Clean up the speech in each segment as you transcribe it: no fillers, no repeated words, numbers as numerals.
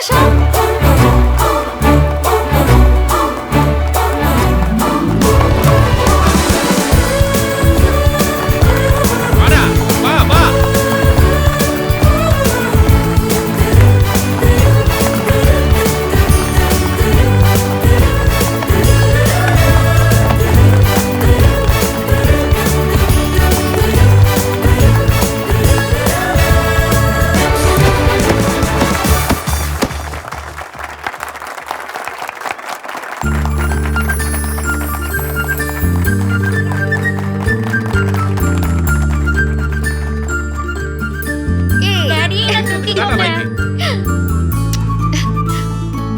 சந்தோஷம்.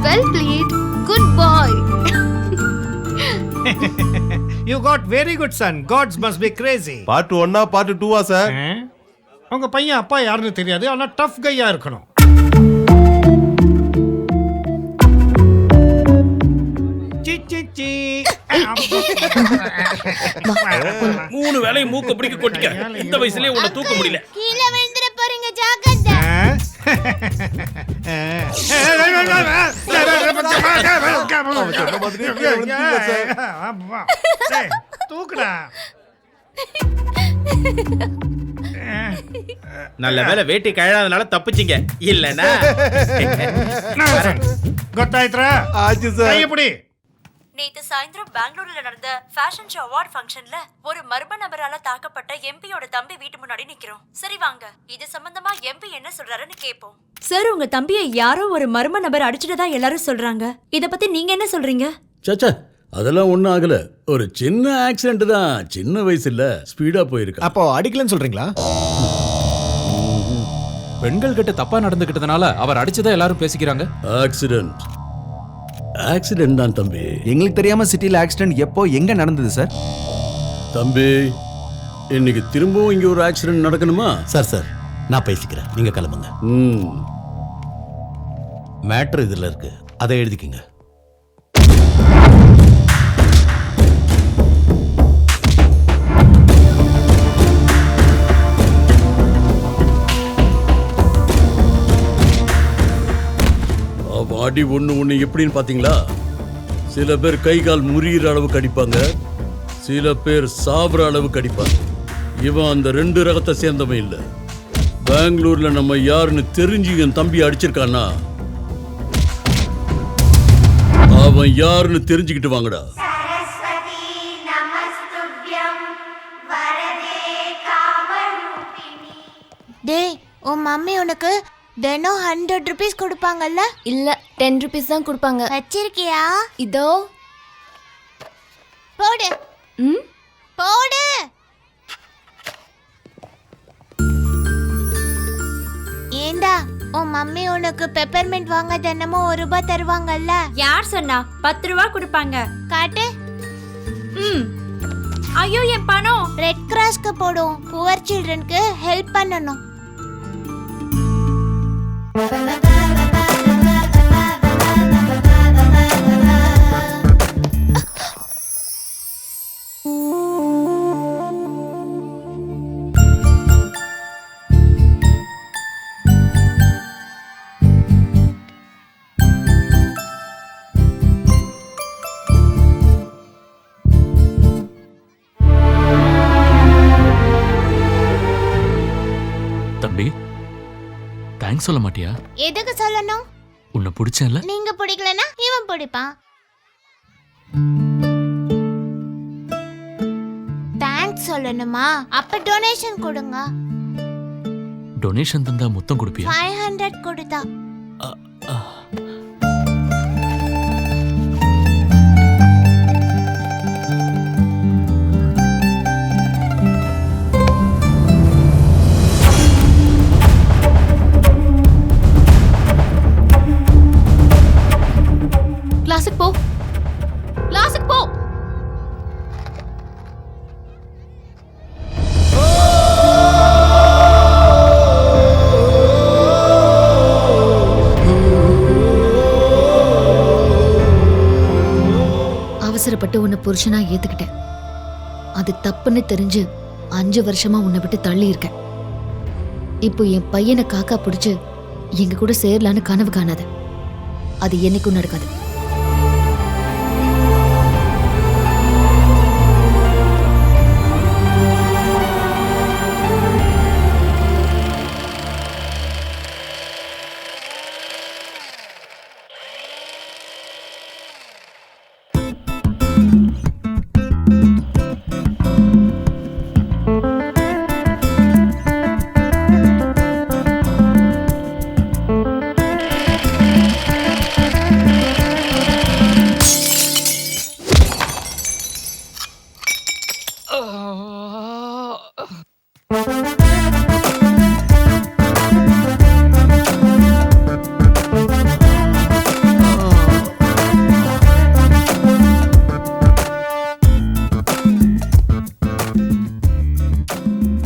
Well played. Good boy. You got very good son. Gods must be crazy. Part 1 part 2 sir? உங்க பையன் அப்பா யாருன்னு தெரியாது, ஆனா டஃப் கையா இருக்கணும். சி 3 வேளையும் மூக்க பிடிக்க கொட்டிக்க. இந்த வயசுலயே உன்னை தூக்க முடியல. கீழ விழுந்துற போறீங்க, ஜாக்கிரதை. தூக்குடா. நல்ல வேளை வேட்டி கழாதனால தப்பிச்சிங்க. இல்லனா ಗೊತ್ತಾಯ್ತಾ? ஆச்சு சார். எப்படி? நேத்து சாயந்தரம் பெங்களூர்ல நடந்த ஃபேஷன் ஷோ அவார்ட் ஃபங்க்ஷன்ல ஒரு மர்ம நபரால தாக்கப்பட்ட எம்பியோட தம்பி வீட்டு முன்னாடி நிக்கிறோம். சரி வாங்க, இது சம்பந்தமா எம்பி என்ன சொல்றாருன்னு கேப்போம். சார், உங்க தம்பியை யாரோ ஒரு மர்ம நபர் அடிச்சிட்டதா எல்லாரும் சொல்றாங்க. இத பத்தி நீங்க என்ன சொல்றீங்க? சச்சா, அதெல்லாம் ஒண்ணும் ஆகல. ஒரு சின்ன ஆக்சிடென்ட் தான். சின்ன வயசுல ஸ்பீடா போயிருக்கு. அப்போ அடிக்கலன்னு சொல்றீங்களா? பெண்கள் கிட்ட தப்பா நடந்துகிட்டதுனால அவர் அடிச்சதா எல்லாரும் பேசிக்கிறாங்க. ஆக்சிடென்ட் தான் தம்பி. எங்களுக்கு தெரியாம சிட்டில ஆக்சிடென்ட் எப்போ எங்க நடந்தது சார்? தம்பி, இன்னைக்கு திரும்பவும் இங்க ஒரு ஆக்சிடென்ட் நடக்கணுமா? சார் நான் பேசிக்கிறேன், நீங்க கிளம்புங்க. மேட்ரு இதுல இருக்கு, அதை எழுதிக்கிங்க. அடி ஒண்ணு எப்படின்னு பாத்தீங்களா? சில பேர் கை கால் முறியிற அளவுக்கு அடிப்பாங்க, சில பேர் சாவுற அளவுக்கு அடிப்பாங்க. இவன் அந்த 2 ரகத்தை சேர்ந்தவன் இல்ல. பெங்களூர்ல நம்ம யாருன்னு தெரிஞ்சு என் தம்பி அடிச்சிருக்கானா, அவன் யாருன்னு தெரிஞ்சுக்கிட்டு வாங்கடா. டேய், உன் மம்மி உனக்கு தினம் 100 rupees கொடுப்பாங்கல்ல? இல்ல, 10 rupees தான் கொடுப்பாங்க. வச்சிருக்கியா? இதோ போடு. போடு. ஏண்டா, உன் மம்மி உனக்கு பெப்பர்மெண்ட் வாங்க தினமும் 1 ரூபாய் தருவாங்கல்ல? யார் சொன்னா? 10 ரூபாய் கொடுப்பாங்க. காட்டு. ஐயோ, என் பணம். ரெட் கிராஸ்க்கு போடும். புவர் சில்ட்ரனுக்கு ஹெல்ப் பண்ணணும். தம்பி, தேங்க்ஸ் சொல்ல மாட்டியா? எதுக்கு சொல்லணும்? உன்னை பிடிச்சேன்ல. நீங்க பிடிக்கலனா இவன் பிடிப்பான். தேங்க்ஸ் சொல்லணுமா? அப்ப டொனேஷன் கொடுங்க. டொனேஷன் தந்தா மொத்தம் கொடுப்பியா? 500 கொடுத்தா. கிளாஸுக்கு போ, கிளாஸுக்கு போ. அவசரப்பட்டு உன்னை புருஷனா ஏத்துக்கிட்டேன். அது தப்புன்னு தெரிஞ்சு 5 வருஷமா உன்னை விட்டு தள்ளி இருக்கேன். இப்போ என் பையனை காக்கா பிடிச்சு எங்க கூட சேரலான்னு கனவு காணாத. அது என்னைக்கும் நடக்காது.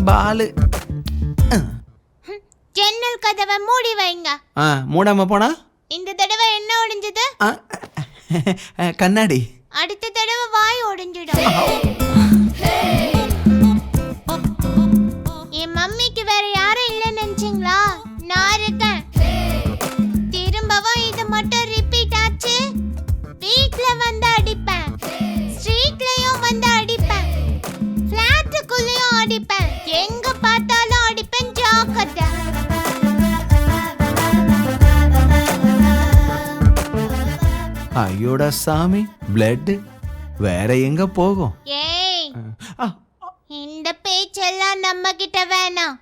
பாலு ஜன்னல் கதவை மூடி வைங்க. மூடாம போனா இந்த தடவை என்ன ஒடிஞ்சது? கண்ணாடி. அடுத்த தடவை வாய் ஒடிஞ்சிடும். என் மம்மிக்கு வேற யாரும் இல்லைன்னு நினைச்சீங்களா? நான் இருக்கேன். திரும்பவும் இது மட்டும் ரிப்பீட் ஆச்சு, வீட்ல வந்து அடிப்பேன், ஸ்ட்ரீட்லயும் வந்து அடிப்பேன், ஃபிளாட்டுக்குள்ளயும் அடிப்பேன், எங்க பார்த்தாலும் அடிப்பேன். ஜாக்கிரதை. ஐயோடா சாமி, பிளட் வேற எங்க போகும்? ஏய், இந்த பேச்செல்லாம் நம்ம கிட்ட வேணாம்.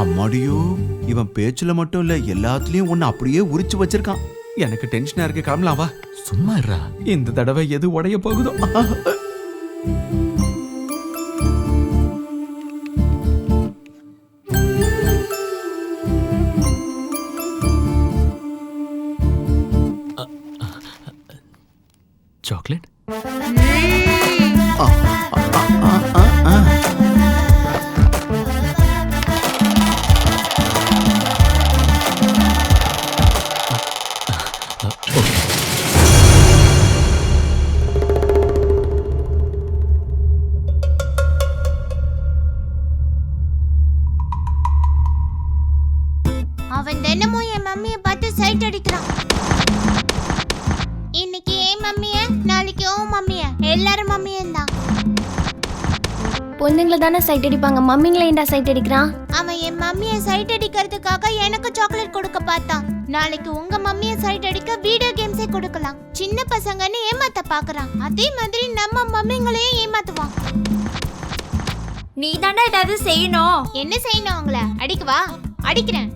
அம்மாடியோ, இவன் பேச்சுல மட்டும் இல்ல எல்லாத்துலயும் ஒன்னு அப்படியே உரிச்சு வச்சிருக்கான். எனக்கு டென்ஷனா இருக்கு, கிளம்பலாம் வா. சும்மா இருடா. இந்த தடவை எது உடைய போகுதோ. சாக்லேட். அவன் தினமும் என் மம்மிய பார்த்து சைட் அடிக்கிறான். இன்னைக்கு என் மம்மிய, நாளைக்கு உன் மம்மிய, எல்லாரும் மம்மியும் தான். பொண்ணுங்களை தானே சைட் அடிப்பாங்க, மம்மிங்களை ஏன்டா சைட் அடிக்கிறான்? அவன் என் மம்மிய சைட் அடிக்கிறதுக்காக எனக்கு சாக்லேட் கொடுக்க பார்த்தான். நாளைக்கு உங்க மம்மிய சைட் அடிக்க வீடியோ கேம்ஸே கொடுக்கலாம். சின்ன பசங்கன்னு ஏமாத்த பாக்குறான். அதே மாதிரி நம்ம மம்மிங்களையும் ஏமாத்துவான். நீ தானே ஏதாவது செய்யணும். என்ன செய்யணும்? அவங்கள அடிக்கவா? அடிக்கிறேன்.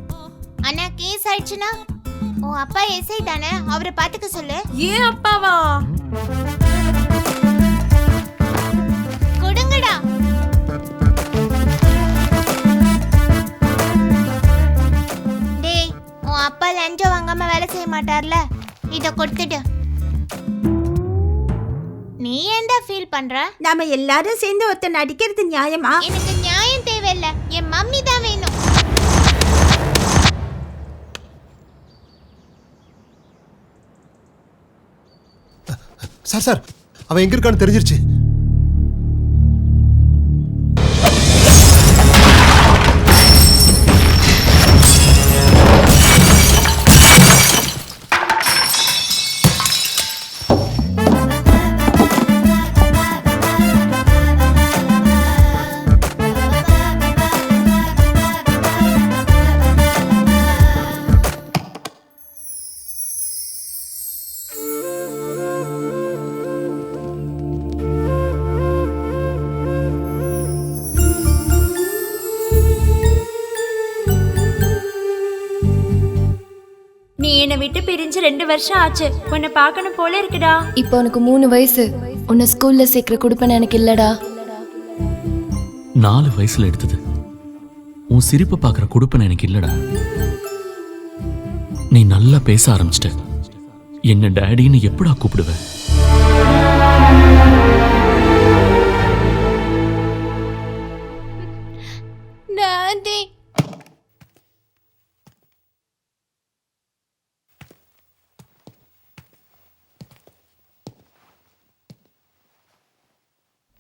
ஆனா கேஸ் ஆயிடுச்சுன்னா உன் அப்பா எஸ்ஐ தானே, அவரை பாத்துக்க சொல்லு. ஏன் அப்பாவா? கொடுங்கடா. டேய், உன் அப்பா லஞ்சம் வாங்காம வேலை செய்ய மாட்டார்ல, இத கொடுத்துடு. நீ ஏன்டா ஃபீல் பண்ற? நாம எல்லாரும் சேர்ந்து ஒருத்தன் அடிக்கிறது நியாயமா? எனக்கு நியாயம் தேவையில்ல, என் மம்மி தான் வேணும். சார் சார், அவன் எங்க இருக்கான்னு தெரிஞ்சிருச்சு. நீ என்னை விட்டு பிரிஞ்சு 2 வருஷம் ஆச்சு. உன்னை பார்க்கணும் போல இருக்குடா. இப்போ உனக்கு 3 வயசு. உன்னை ஸ்கூல்ல சேர்க்கிற கொடுப்பேன்னு எனக்கு இல்லடா. 4 வயசுல எடுத்தது. உன் சிரிப்பை பார்க்குற கொடுப்பன எனக்கு இல்லடா. நீ நல்லா பேச ஆரம்பிச்சிட்ட. என்ன டேடின்னு எப்படா கூப்பிடுவ? டாடி,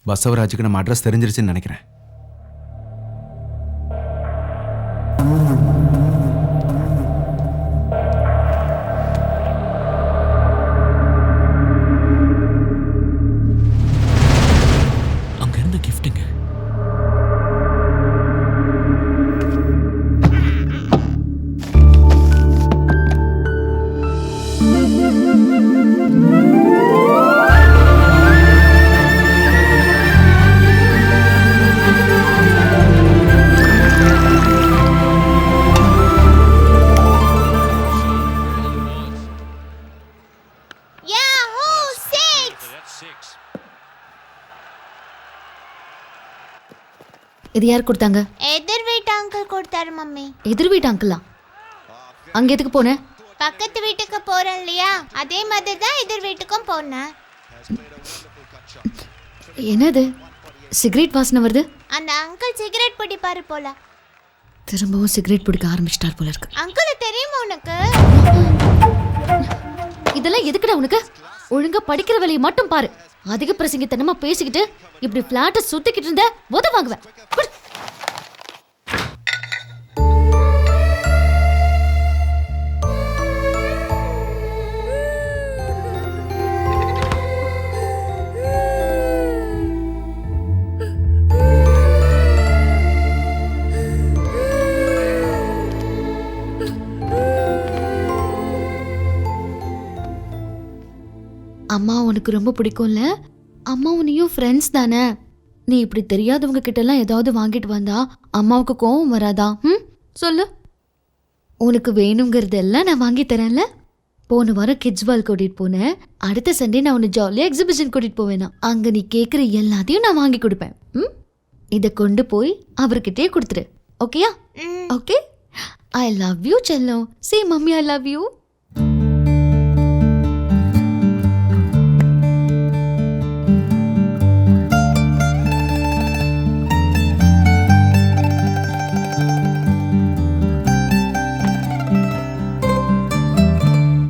பசவராஜுக்கு நம்ம அட்ரஸ் தெரிஞ்சிருச்சுன்னு நினைக்கிறேன். அங்க இருந்த கிஃப்ட்டுங்க. யாஹூ 6. இது யார் கொடுத்தாங்க? எதிர் வீட்டு அங்கிள் கொடுத்தாரு மம்மி. எதிர் வீட்டு அங்கிளா? அங்க எதுக்கு போன? பக்கத்து வீட்டுக்கு போறேன் இல்லையா, அதே மாதிரி தான் எதிர் வீட்டுக்கும் போனேன். என்னது சிகரெட் வாசனை வருது? அந்த அங்கிள் சிகரெட் பிடிப்பாரு போல. திரும்பவும் சிகரெட் பிடிக்க ஆரம்பிச்சிட்டார் போல இருக்கு. அங்கிள் தெரியுமா உனக்கு? இதெல்லாம் எதுக்குடா உனக்கு? ஒழுங்கா படிக்கிற வேலையை மட்டும் பாரு. அதிக பிரசங்கித்தனமா பேசிக்கிட்டு இப்படி பிளாட்டை சுத்திக்கிட்டு இருந்த உத வாங்குவேன். குடு. அம்மா உனக்கு ரொம்ப பிடிக்கும்ல? அம்மா உன்னையும் ஃப்ரெண்ட்ஸ் தானே? நீ இப்படி தெரியாதவங்க கிட்ட எல்லாம் ஏதாவது வாங்கிட்டு வந்தா அம்மாவுக்கு கோவம் வராதா? சொல்லு. உனக்கு வேணுங்கிறதெல்லாம் நான் வாங்கி தரேன்ல. போன வாரம் கிட்ஸ் பால் கூட்டிட்டு போனேன். அடுத்த சண்டே நான் உன்னை ஜாலியா எக்ஸிபிஷன் கூட்டிட்டு போவேனா. அங்க நீ கேட்குற எல்லாத்தையும் நான் வாங்கி கொடுப்பேன். இதை கொண்டு போய் அவர்கிட்டயே கொடுத்துரு. ஓகேயா? ஓகே. ஐ லவ் யூ செல்லம். சே மம்மி ஐ லவ் யூ.